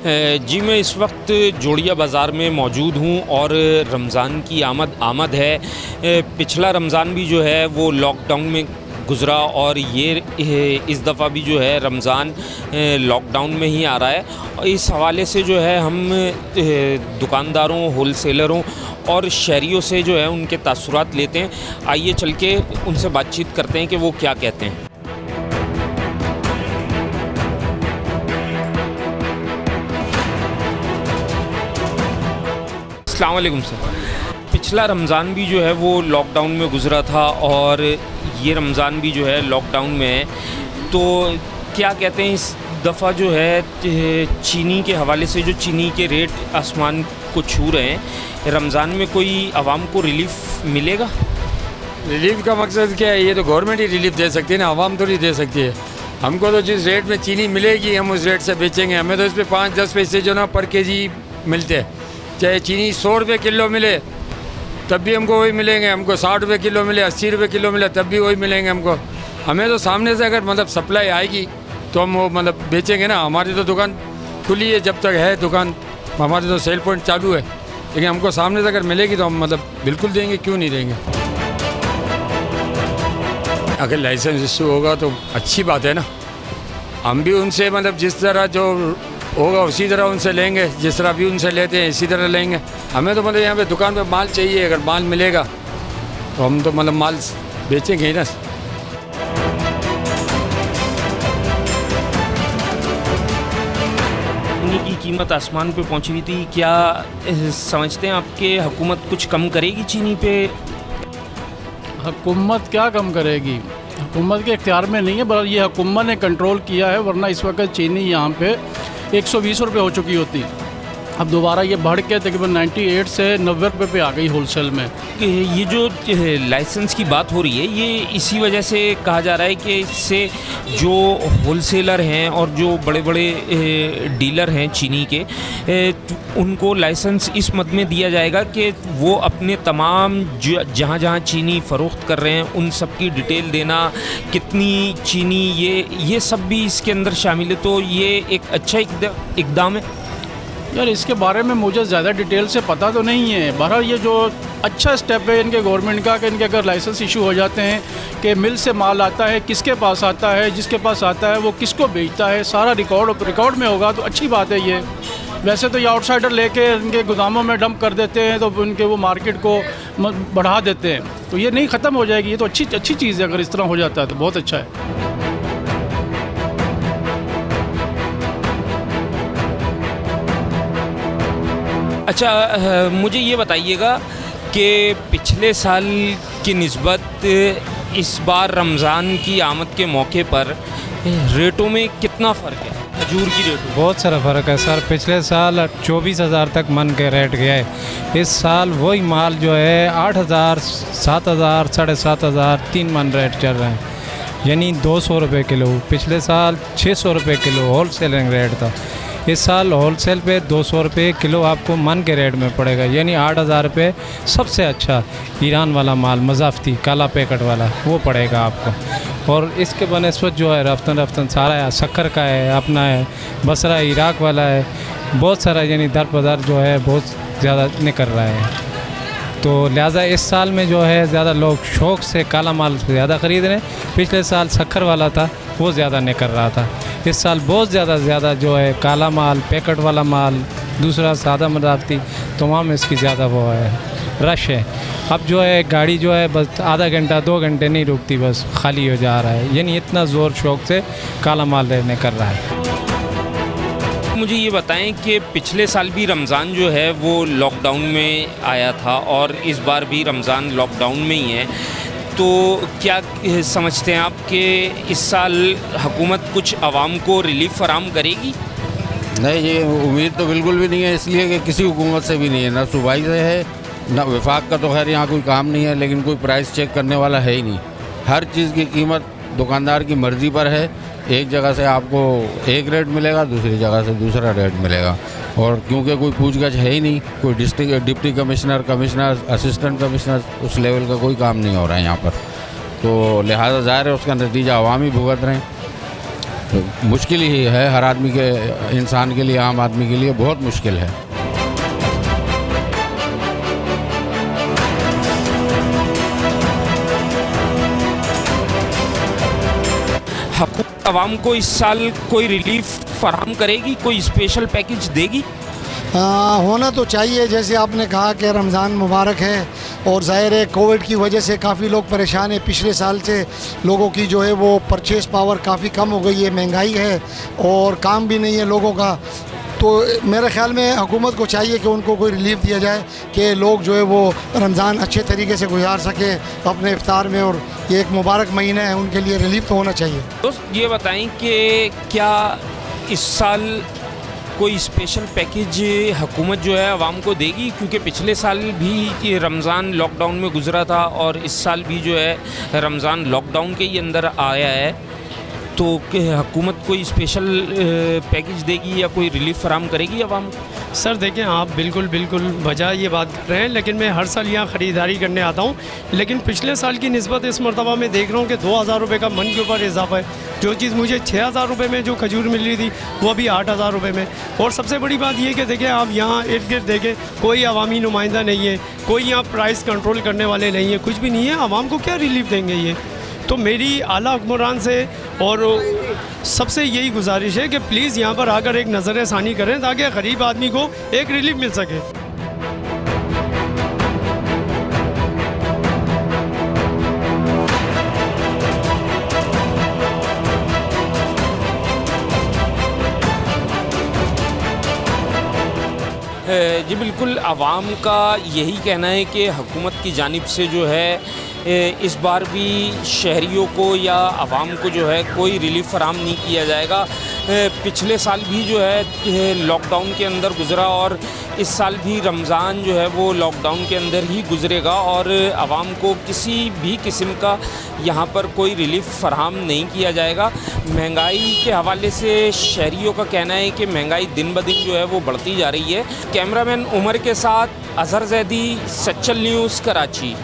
जी मैं इस वक्त जोड़िया बाज़ार में मौजूद हूँ और रमज़ान की आमद है। पिछला रमज़ान भी जो है वो लॉकडाउन में गुज़रा और ये इस दफ़ा भी जो है रमज़ान लॉकडाउन में ही आ रहा है। और इस हवाले से जो है हम दुकानदारों, होलसेलरों और शहरियों से जो है उनके तासुरात लेते हैं। आइए चल के उनसे बातचीत करते हैं कि वो क्या कहते हैं। अस्सलाम वालेकुम सर। पिछला रमज़ान भी जो है वो लॉकडाउन में गुज़रा था और ये रमज़ान भी जो है लॉकडाउन में है, तो क्या कहते हैं इस दफ़ा जो है चीनी के हवाले से जो चीनी के रेट आसमान को छू रहे हैं, रमज़ान में कोई आवाम को रिलीफ़ मिलेगा? रिलीफ का मकसद क्या है? ये तो गवर्नमेंट ही रिलीफ दे सकती है ना, आवाम तो नहीं दे सकती है। हमको तो जिस रेट में चीनी मिलेगी हम उस रेट से बेचेंगे। हमें तो इस पर 5-10 पैसे जो ना पर केजी मिलते हैं। चाहे चीनी 100 रुपये किलो मिले तब भी हमको वही मिलेंगे, हमको 60 रुपये किलो मिले, 80 रुपये किलो मिले तब भी वही मिलेंगे हमको। हमें तो सामने से अगर मतलब सप्लाई आएगी तो हम वो मतलब बेचेंगे ना। हमारी तो दुकान खुली है, जब तक है दुकान हमारी तो सेल पॉइंट चालू है, लेकिन हमको सामने से अगर मिलेगी तो हम मतलब बिल्कुल देंगे, क्यों नहीं देंगे। अगर लाइसेंस इशू होगा तो अच्छी बात है ना। हम भी उनसे मतलब जिस तरह जो होगा उसी तरह उनसे लेंगे, जिस तरह भी उनसे लेते हैं इसी तरह लेंगे। हमें तो मतलब यहाँ पे दुकान पे माल चाहिए, अगर माल मिलेगा तो हम तो मतलब माल बेचेंगे ही ना। चीनी की कीमत आसमान पे पहुंची हुई थी, क्या समझते हैं आपके हुकूमत कुछ कम करेगी चीनी पे? हुकूमत क्या कम करेगी? हुकूमत के इख्तियार में नहीं है, बल्कि ये हुकूमत ने कंट्रोल किया है, वरना इस वक्त चीनी यहाँ पे 120 रुपये हो चुकी होती। अब दोबारा ये बढ़ के तकरीबन 98 से 90 रुपये पे आ गई होलसेल में। ये जो लाइसेंस की बात हो रही है ये इसी वजह से कहा जा रहा है कि इससे जो होलसेलर हैं और जो बड़े बड़े डीलर हैं चीनी के, उनको लाइसेंस इस मद में दिया जाएगा कि वो अपने तमाम जहाँ जहाँ चीनी फ़रोख्त कर रहे हैं उन सब की डिटेल देना, कितनी चीनी, ये सब भी इसके अंदर शामिल है। तो ये एक अच्छा इक़दाम है। यार इसके बारे में मुझे ज़्यादा डिटेल से पता तो नहीं है। बहरहाल ये जो अच्छा स्टेप है इनके गवर्नमेंट का कि इनके अगर लाइसेंस इशू हो जाते हैं कि मिल से माल आता है, किसके पास आता है, जिसके पास आता है वो किसको बेचता है, सारा रिकॉर्ड में होगा तो अच्छी बात है ये। वैसे तो ये आउटसाइडर लेके इनके गोदामों में डंप कर देते हैं तो उनके वो मार्केट को बढ़ा देते हैं, तो ये नहीं ख़त्म हो जाएगी। ये तो अच्छी चीज़ है, अगर इस तरह हो जाता है तो बहुत अच्छा है। अच्छा, मुझे ये बताइएगा कि पिछले साल की निस्बत इस बार रमज़ान की आमद के मौके पर रेटों में कितना फ़र्क है? खजूर की रेट बहुत सारा फ़र्क है सर। पिछले साल 24,000 तक मन के रेट गया है। इस साल वही माल जो है 8,000, 7,000, 7,500, 3 मन रेट चल रहे हैं, यानी 200 रुपये किलो। पिछले साल 600 रुपये किलो होल सेलिंग रेट था। इस साल होलसेल पे 200 रुपये किलो आपको मन के रेट में पड़ेगा, यानी 8,000 रुपये। सबसे अच्छा ईरान वाला माल मज़ाफ़ती काला पैकेट वाला वो पड़ेगा आपको। और इसके बनस्बत जो है रफ्तन सारा शक्कर का है, अपना है, बसरा इराक वाला है, बहुत सारा यानी दर बदर जो है बहुत ज़्यादा निकल रहा है। तो लिहाजा इस साल में जो है ज़्यादा लोग शौक़ से काला माल ज़्यादा ख़रीद रहे हैं। पिछले साल शक्कर वाला था वो ज़्यादा निकल रहा था। इस साल बहुत ज़्यादा जो है काला माल, पैकेट वाला माल, दूसरा सादा मदाफ़ती तमाम इसकी ज़्यादा वो है, रश है। अब जो है गाड़ी जो है बस आधा घंटा 2 घंटे नहीं रुकती, बस खाली हो जा रहा है, यानी इतना ज़ोर शौक़ से काला माल रहने कर रहा है। मुझे ये बताएं कि पिछले साल भी रमज़ान जो है वो लॉकडाउन में आया था और इस बार भी रमज़ान लॉकडाउन में ही है, तो क्या समझते हैं आप कि इस साल हुकूमत कुछ आवाम को रिलीफ फराहम करेगी? नहीं, ये उम्मीद तो बिल्कुल भी नहीं है, इसलिए कि किसी हुकूमत से भी नहीं है, ना सूबाई से है ना वफाक का। तो खैर यहाँ कोई काम नहीं है, लेकिन कोई प्राइस चेक करने वाला है ही नहीं। हर चीज़ की कीमत दुकानदार की मर्ज़ी पर है। एक जगह से आपको एक रेट मिलेगा, दूसरी जगह से दूसरा रेट मिलेगा, और क्योंकि कोई पूछगछ है ही नहीं, कोई डिप्टी कमिश्नर, असिस्टेंट कमिश्नर, उस लेवल का कोई काम नहीं हो रहा है यहाँ पर, तो लिहाजा ज़ाहिर है उसका नतीजा अवाम ही भुगत रहे हैं। तो मुश्किल ही है हर आदमी के, इंसान के लिए, आम आदमी के लिए बहुत मुश्किल है। हुकूमत आवाम को इस साल कोई रिलीफ फराहम करेगी, कोई स्पेशल पैकेज देगी? होना तो चाहिए। जैसे आपने कहा कि रमज़ान मुबारक है और ज़ाहिर है कोविड की वजह से काफ़ी लोग परेशान हैं। पिछले साल से लोगों की जो है वो परचेज़ पावर काफ़ी कम हो गई है, महंगाई है और काम भी नहीं है लोगों का। तो मेरे ख़्याल में हुकूमत को चाहिए कि उनको कोई रिलीफ दिया जाए कि लोग जो है वो रमज़ान अच्छे तरीके से गुजार सके अपने इफ्तार में, और ये एक मुबारक महीना है, उनके लिए रिलीफ तो होना चाहिए। दोस्त ये बताएं कि क्या इस साल कोई स्पेशल पैकेज हुकूमत जो है आवाम को देगी? क्योंकि पिछले साल भी रमज़ान लॉकडाउन में गुजरा था और इस साल भी जो है रमज़ान लॉकडाउन के ही अंदर आया है। तो हुकूमत कोई स्पेशल पैकेज देगी या कोई रिलीफ फराहम करेगी आवाम को? सर देखें, आप बिल्कुल वजह ये बात कर रहे हैं, लेकिन मैं हर साल यहाँ ख़रीदारी करने आता हूँ, लेकिन पिछले साल की निस्बत इस मरतबा में देख रहा हूँ कि 2000 रुपये का मन के ऊपर इजाफा है। जो चीज़ मुझे 6000 रुपये में जो खजूर मिल रही थी वो अभी 8000 रुपये में। और सबसे बड़ी बात ये कि देखें, आप यहाँ इर्द गिर्द देखें, कोई अवामी नुमाइंदा नहीं है, कोई यहाँ प्राइस कंट्रोल करने वाले नहीं है, कुछ भी नहीं है। आवाम को क्या रिलीफ देंगे ये? तो मेरी आला हुक्मरान से और सबसे यही गुजारिश है कि प्लीज़ यहाँ पर आकर एक नज़र षानी करें ताकि गरीब आदमी को एक रिलीफ मिल सके। जी बिल्कुल, आवाम का यही कहना है कि हुकूमत की जानिब से जो है इस बार भी शहरियों को या आवाम को जो है कोई रिलीफ फराहम नहीं किया जाएगा। पिछले साल भी जो है लॉकडाउन के अंदर गुज़रा और इस साल भी रमज़ान जो है वो लॉकडाउन के अंदर ही गुज़रेगा और आवाम को किसी भी किस्म का यहाँ पर कोई रिलीफ फराहम नहीं किया जाएगा। महंगाई के हवाले से शहरियों का कहना है कि महंगाई दिन ब दिन जो है वो बढ़ती जा रही है। कैमरामैन उमर के साथ अज़हर ज़ैदी, सच्चल न्यूज़, कराची।